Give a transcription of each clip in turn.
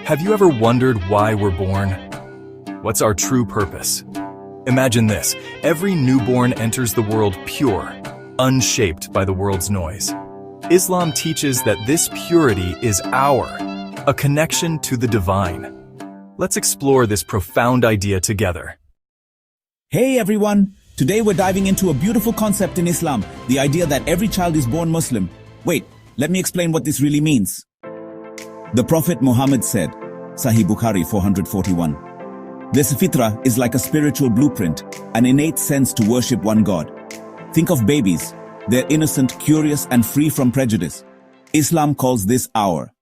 Have you ever wondered why we're born? What's our true purpose? Imagine this: every newborn enters the world pure, unshaped by the world's noise. Islam teaches that this purity is a connection to the divine. Let's explore this profound idea together. Hey everyone! Today we're diving into a beautiful concept in Islam, the idea that every child is born Muslim. Wait, let me explain what this really means. The Prophet Muhammad said, Sahih Bukhari 441, "This fitrah is like a spiritual blueprint, an innate sense to worship one God." Think of babies. They're innocent, curious, and free from prejudice. Islam calls this our.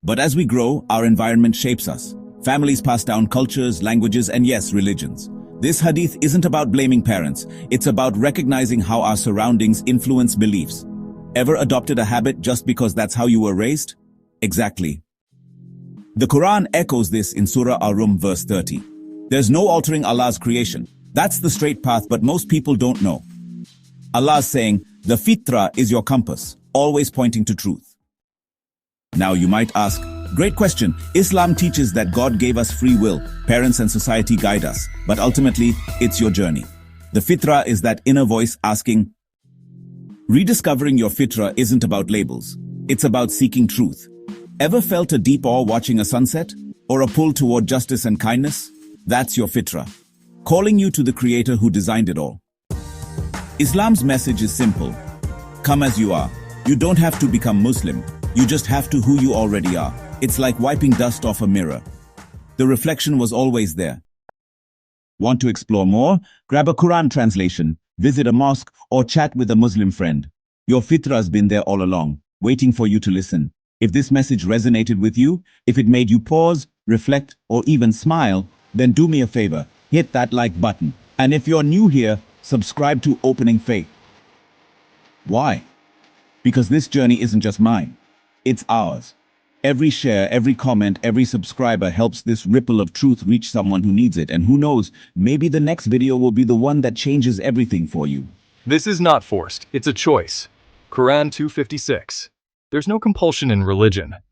But as we grow, our environment shapes us. Families pass down cultures, languages, and yes, religions. This hadith isn't about blaming parents. It's about recognizing how our surroundings influence beliefs. Ever adopted a habit just because that's how you were raised? Exactly. The Quran echoes this in Surah Al-Rum verse 30. There's no altering Allah's creation. That's the straight path, but most people don't know. Allah's saying, the fitrah is your compass, always pointing to truth. Now you might ask, great question. Islam teaches that God gave us free will, parents and society guide us, but ultimately, it's your journey. The fitrah is that inner voice asking, rediscovering your fitrah isn't about labels. It's about seeking truth. Ever felt a deep awe watching a sunset? Or a pull toward justice and kindness? That's your fitrah, calling you to the Creator who designed it all. Islam's message is simple. Come as you are. You don't have to become Muslim. You just have to who you already are. It's like wiping dust off a mirror. The reflection was always there. Want to explore more? Grab a Quran translation, visit a mosque, or chat with a Muslim friend. Your fitrah's been there all along, waiting for you to listen. If this message resonated with you, if it made you pause, reflect, or even smile, then do me a favor, hit that like button. And if you're new here, subscribe to Opening Faith. Why? Because this journey isn't just mine, it's ours. Every share, every comment, every subscriber helps this ripple of truth reach someone who needs it, and who knows, maybe the next video will be the one that changes everything for you. This is not forced, it's a choice. Quran 256. There's no compulsion in religion,